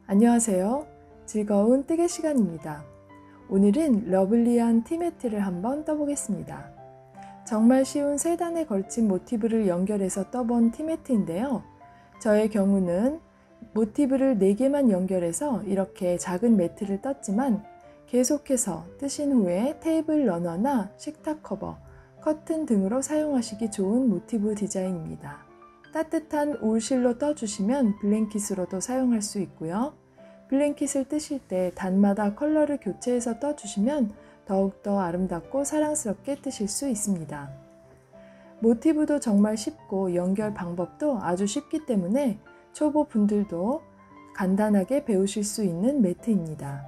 안녕하세요. 즐거운 뜨개 시간입니다. 오늘은 러블리한 티매트를 한번 떠보겠습니다. 정말 쉬운 3단에 걸친 모티브를 연결해서 떠본 티매트인데요. 저의 경우는 모티브를 4개만 연결해서 이렇게 작은 매트를 떴지만 계속해서 뜨신 후에 테이블 러너나 식탁 커버, 커튼 등으로 사용하시기 좋은 모티브 디자인입니다. 따뜻한 울실로 떠주시면 블랭킷으로도 사용할 수 있고요. 블랭킷을 뜨실 때 단마다 컬러를 교체해서 떠주시면 더욱더 아름답고 사랑스럽게 뜨실 수 있습니다. 모티브도 정말 쉽고 연결 방법도 아주 쉽기 때문에 초보분들도 간단하게 배우실 수 있는 매트입니다.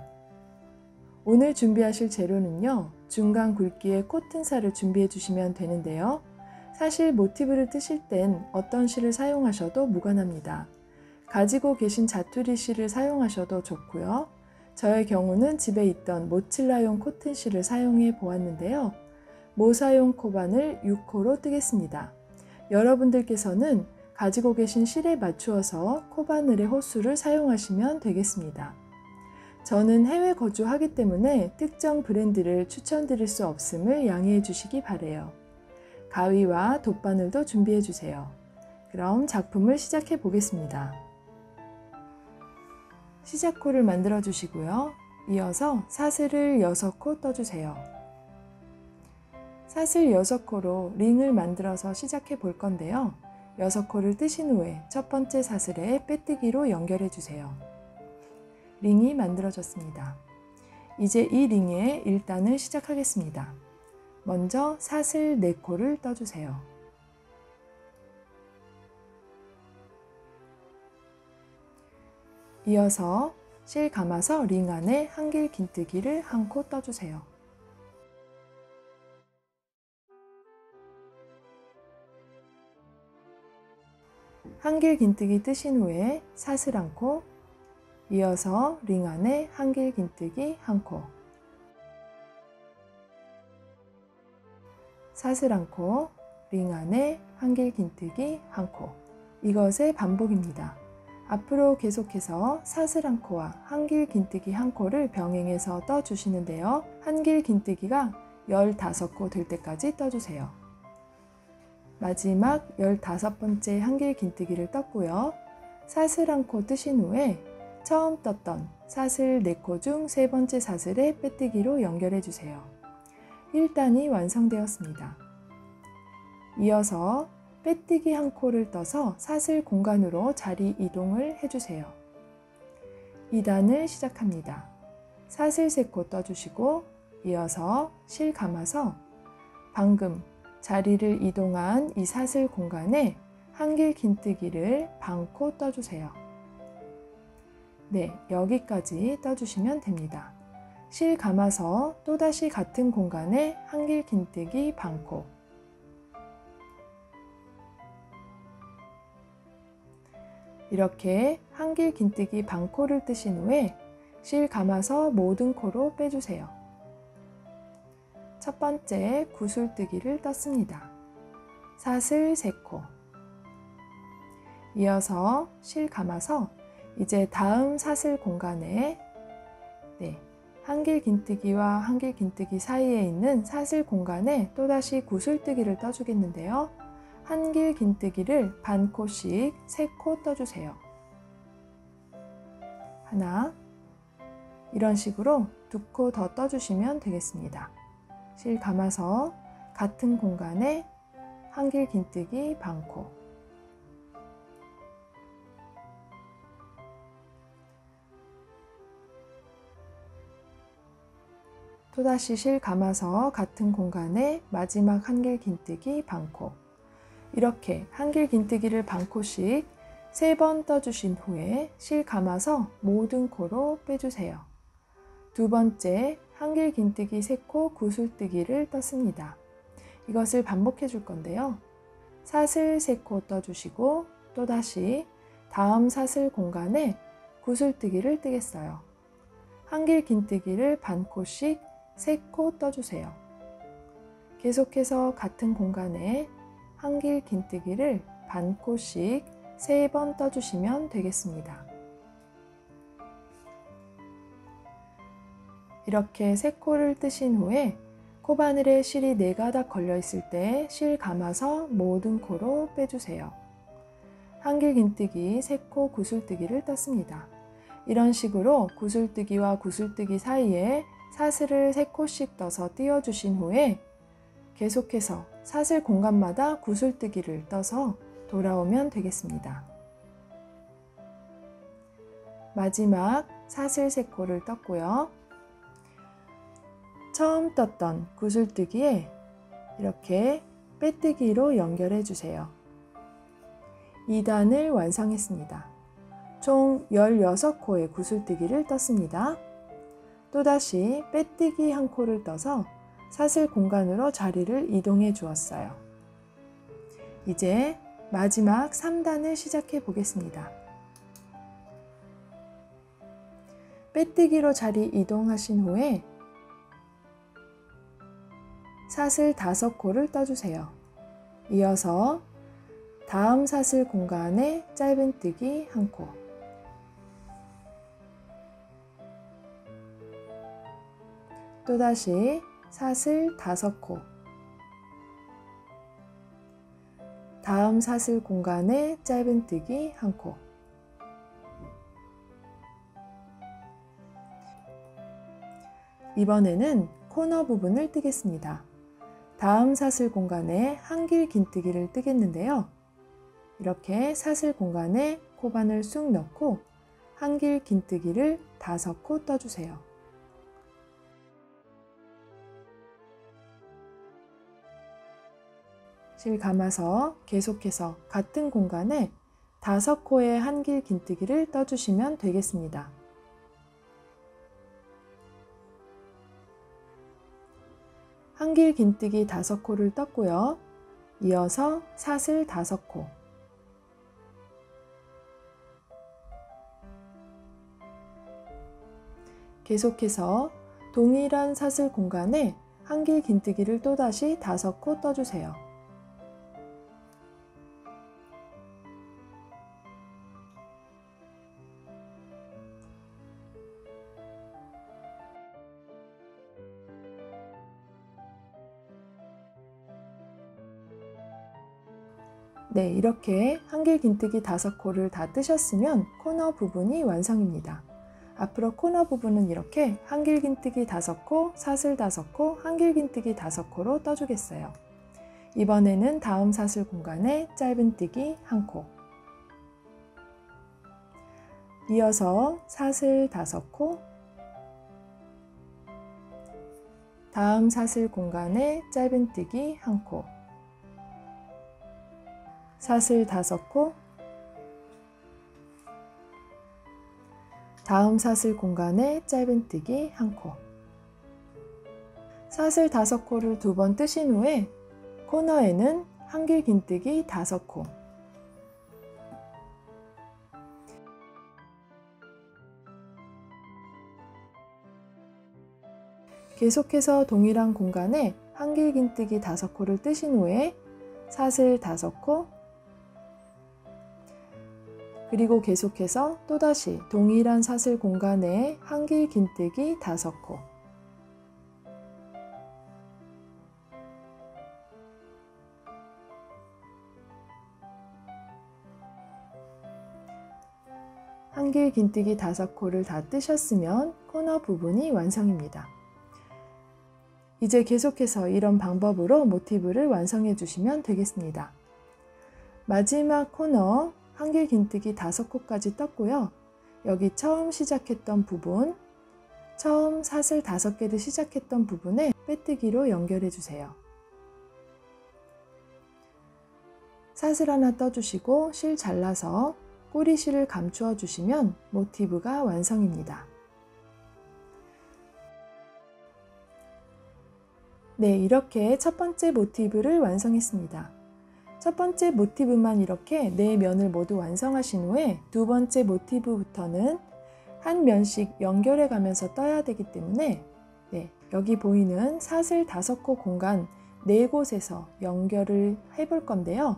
오늘 준비하실 재료는요, 중간 굵기의 코튼살을 준비해 주시면 되는데요. 사실 모티브를 뜨실 땐 어떤 실을 사용하셔도 무관합니다. 가지고 계신 자투리 실을 사용하셔도 좋고요. 저의 경우는 집에 있던 모칠라용 코튼 실을 사용해 보았는데요. 모사용 코바늘 6호로 뜨겠습니다. 여러분들께서는 가지고 계신 실에 맞추어서 코바늘의 호수를 사용하시면 되겠습니다. 저는 해외 거주하기 때문에 특정 브랜드를 추천드릴 수 없음을 양해해 주시기 바래요. 가위와 돗바늘도 준비해 주세요. 그럼 작품을 시작해 보겠습니다. 시작코를 만들어 주시고요. 이어서 사슬을 6코 떠주세요. 사슬 6코로 링을 만들어서 시작해 볼 건데요. 6코를 뜨신 후에 첫 번째 사슬에 빼뜨기로 연결해 주세요. 링이 만들어졌습니다. 이제 이 링에 1단을 시작하겠습니다. 먼저 사슬 4코를 떠주세요. 이어서 실 감아서 링 안에 한길 긴뜨기를 1코 떠주세요. 한길 긴뜨기 뜨신 후에 사슬 1코, 이어서 링 안에 한길 긴뜨기 1코, 사슬 1코, 링 안에 한길 긴뜨기 1코. 이것의 반복입니다. 앞으로 계속해서 사슬 1코와 한길 긴뜨기 1코를 병행해서 떠주시는데요. 한길 긴뜨기가 15코 될 때까지 떠주세요. 마지막 15번째 한길 긴뜨기를 떴고요. 사슬 1코 뜨신 후에 처음 떴던 사슬 4코 중 3번째 사슬에 빼뜨기로 연결해 주세요. 1단이 완성되었습니다. 이어서 빼뜨기 1코를 떠서 사슬 공간으로 자리 이동을 해주세요. 2단을 시작합니다. 사슬 3코 떠주시고 이어서 실 감아서 방금 자리를 이동한 이 사슬 공간에 한길 긴뜨기를 반코 떠주세요. 네, 여기까지 떠주시면 됩니다. 실 감아서 또다시 같은 공간에 한길 긴뜨기 반코, 이렇게 한길 긴뜨기 반코를 뜨신 후에 실 감아서 모든 코로 빼주세요. 첫 번째 구슬뜨기를 떴습니다. 사슬 3코, 이어서 실 감아서 이제 다음 사슬 공간에 한길 긴뜨기와 한길 긴뜨기 사이에 있는 사슬 공간에 또다시 구슬뜨기를 떠주겠는데요. 한길 긴뜨기를 반코씩 3코 떠주세요. 하나, 이런 식으로 2코 더 떠주시면 되겠습니다. 실 감아서 같은 공간에 한길 긴뜨기 반코, 또다시 실 감아서 같은 공간에 마지막 한길 긴뜨기 반코, 이렇게 한길 긴뜨기를 반코씩 3번 떠주신 후에 실 감아서 모든 코로 빼주세요. 두 번째 한길 긴뜨기 3코 구슬뜨기를 떴습니다. 이것을 반복해 줄 건데요. 사슬 3코 떠주시고 또다시 다음 사슬 공간에 구슬뜨기를 뜨겠어요. 한길 긴뜨기를 반코씩 3코 떠주세요. 계속해서 같은 공간에 한길 긴뜨기를 반코씩 3번 떠주시면 되겠습니다. 이렇게 3코를 뜨신 후에 코바늘에 실이 4가닥 걸려 있을 때 실 감아서 모든 코로 빼주세요. 한길긴뜨기 3코 구슬뜨기를 떴습니다. 이런 식으로 구슬뜨기와 구슬뜨기 사이에 사슬을 3코씩 떠서 띄워주신 후에 계속해서 사슬 공간마다 구슬뜨기를 떠서 돌아오면 되겠습니다. 마지막 사슬 3코를 떴고요. 처음 떴던 구슬뜨기에 이렇게 빼뜨기로 연결해 주세요. 2단을 완성했습니다. 총 16코의 구슬뜨기를 떴습니다. 또다시 빼뜨기 1코를 떠서 사슬 공간으로 자리를 이동해 주었어요. 이제 마지막 3단을 시작해 보겠습니다. 빼뜨기로 자리 이동하신 후에 사슬 5코를 떠주세요. 이어서 다음 사슬 공간에 짧은뜨기 1코, 또다시 사슬 5코, 다음 사슬 공간에 짧은뜨기 1코, 이번에는 코너 부분을 뜨겠습니다. 다음 사슬 공간에 한길긴뜨기를 뜨겠는데요. 이렇게 사슬 공간에 코바늘 쑥 넣고 한길긴뜨기를 5코 떠주세요. 실 감아서 계속해서 같은 공간에 5코의 한길긴뜨기를 떠주시면 되겠습니다. 한길긴뜨기 5코를 떴고요. 이어서 사슬 5코, 계속해서 동일한 사슬 공간에 한길긴뜨기를 또다시 5코 떠주세요. 네, 이렇게 한길긴뜨기 5코를 다 뜨셨으면 코너 부분이 완성입니다. 앞으로 코너 부분은 이렇게 한길긴뜨기 5코, 사슬 5코, 한길긴뜨기 5코로 떠주겠어요. 이번에는 다음 사슬 공간에 짧은뜨기 1코, 이어서 사슬 5코, 다음 사슬 공간에 짧은뜨기 1코, 사슬 5코, 다음 사슬 공간에 짧은뜨기 1코, 사슬 5코를 2번 뜨신 후에 코너에는 한길긴뜨기 5코, 계속해서 동일한 공간에 한길긴뜨기 5코를 뜨신 후에 사슬 5코, 그리고 계속해서 또다시 동일한 사슬 공간에 한길긴뜨기 5코, 한길긴뜨기 5코를 다 뜨셨으면 코너 부분이 완성입니다. 이제 계속해서 이런 방법으로 모티브를 완성해 주시면 되겠습니다. 마지막 코너 한길긴뜨기 5코까지 떴고요. 여기 처음 시작했던 부분, 처음 사슬 5개를 시작했던 부분에 빼뜨기로 연결해 주세요. 사슬 하나 떠주시고 실 잘라서 꼬리실을 감추어 주시면 모티브가 완성입니다. 네, 이렇게 첫 번째 모티브를 완성했습니다. 첫 번째 모티브만 이렇게 4면을 모두 완성하신 후에 두 번째 모티브부터는 한 면씩 연결해 가면서 떠야 되기 때문에 여기 보이는 사슬 5코 공간 4곳에서 연결을 해볼 건데요.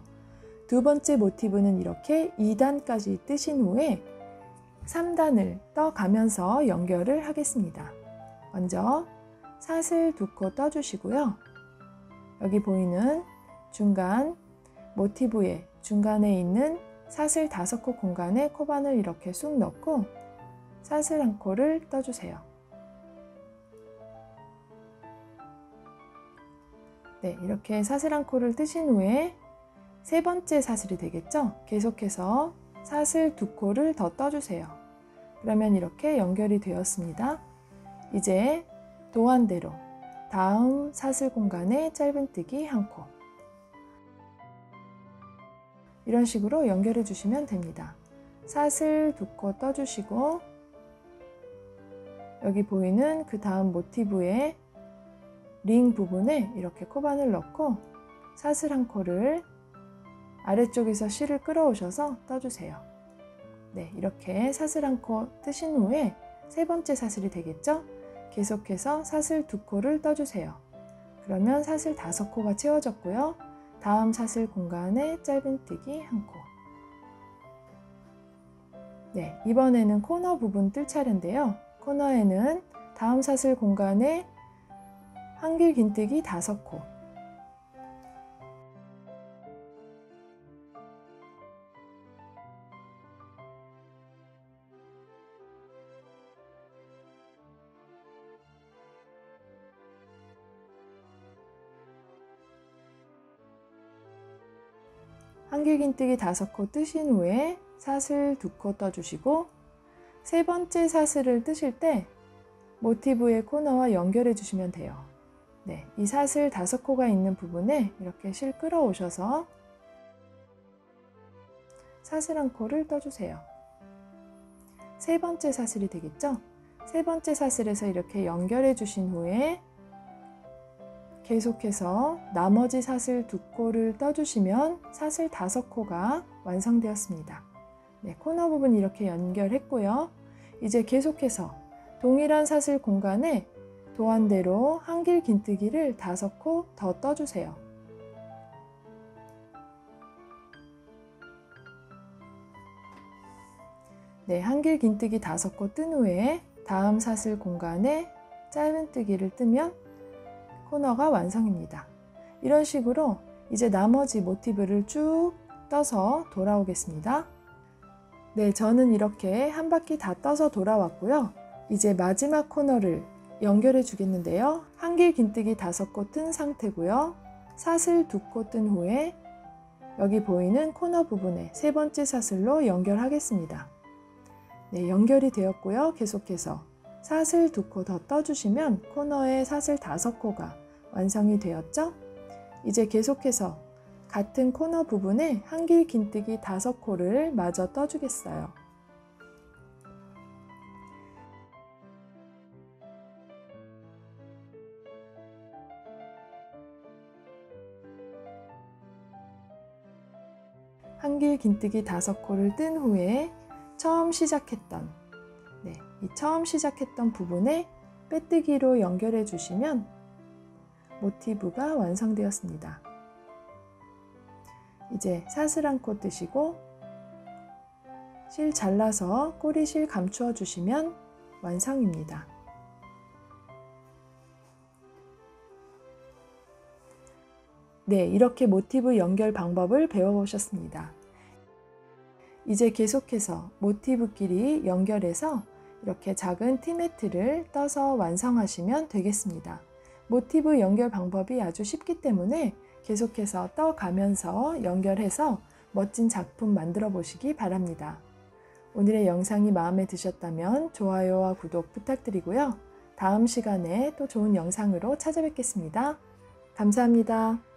두 번째 모티브는 이렇게 2단까지 뜨신 후에 3단을 떠가면서 연결을 하겠습니다. 먼저 사슬 2코 떠주시고요. 여기 보이는 중간 모티브의 중간에 있는 사슬 5코 공간에 코바늘 이렇게 쑥 넣고 사슬 1코를 떠주세요. 네, 이렇게 사슬 1코를 뜨신 후에 세 번째 사슬이 되겠죠? 계속해서 사슬 2코를 더 떠주세요. 그러면 이렇게 연결이 되었습니다. 이제 도안대로 다음 사슬 공간에 짧은뜨기 1코, 이런 식으로 연결해 주시면 됩니다. 사슬 2코 떠주시고 여기 보이는 그 다음 모티브의 링 부분에 이렇게 코바늘 넣고 사슬 1코를 아래쪽에서 실을 끌어오셔서 떠주세요. 네, 이렇게 사슬 1코 뜨신 후에 세 번째 사슬이 되겠죠? 계속해서 사슬 2코를 떠주세요. 그러면 사슬 5코가 채워졌고요. 다음 사슬 공간에 짧은뜨기 1코. 네, 이번에는 코너 부분 뜰 차례인데요. 코너에는 다음 사슬 공간에 한길 긴뜨기 5코, 한길 긴뜨기 5코 뜨신 후에 사슬 2코 떠주시고 세 번째 사슬을 뜨실 때 모티브의 코너와 연결해 주시면 돼요. 네, 이 사슬 5코가 있는 부분에 이렇게 실 끌어오셔서 사슬 1코를 떠주세요. 세 번째 사슬이 되겠죠? 세 번째 사슬에서 이렇게 연결해 주신 후에 계속해서 나머지 사슬 2코를 떠주시면 사슬 5코가 완성되었습니다. 네, 코너 부분 이렇게 연결했고요. 이제 계속해서 동일한 사슬 공간에 도안대로 한길 긴뜨기를 5코 더 떠주세요. 네, 한길 긴뜨기 5코 뜬 후에 다음 사슬 공간에 짧은뜨기를 뜨면 코너가 완성입니다. 이런 식으로 이제 나머지 모티브를 쭉 떠서 돌아오겠습니다. 네, 저는 이렇게 한 바퀴 다 떠서 돌아왔고요. 이제 마지막 코너를 연결해 주겠는데요. 한길 긴뜨기 5코 뜬 상태고요. 사슬 2코 뜬 후에 여기 보이는 코너 부분에 세 번째 사슬로 연결하겠습니다. 네, 연결이 되었고요. 계속해서 사슬 2코 더 떠주시면 코너에 사슬 5코가 완성이 되었죠? 이제 계속해서 같은 코너 부분에 한길 긴뜨기 5코를 마저 떠주겠어요. 한길 긴뜨기 5코를 뜬 후에 처음 시작했던 처음 시작했던 부분에 빼뜨기로 연결해 주시면 모티브가 완성되었습니다. 이제 사슬 1코 뜨시고 실 잘라서 꼬리실 감추어 주시면 완성입니다. 네, 이렇게 모티브 연결 방법을 배워보셨습니다. 이제 계속해서 모티브끼리 연결해서 이렇게 작은 티매트를 떠서 완성하시면 되겠습니다. 모티브 연결 방법이 아주 쉽기 때문에 계속해서 떠가면서 연결해서 멋진 작품 만들어 보시기 바랍니다. 오늘의 영상이 마음에 드셨다면 좋아요와 구독 부탁드리고요. 다음 시간에 또 좋은 영상으로 찾아뵙겠습니다. 감사합니다.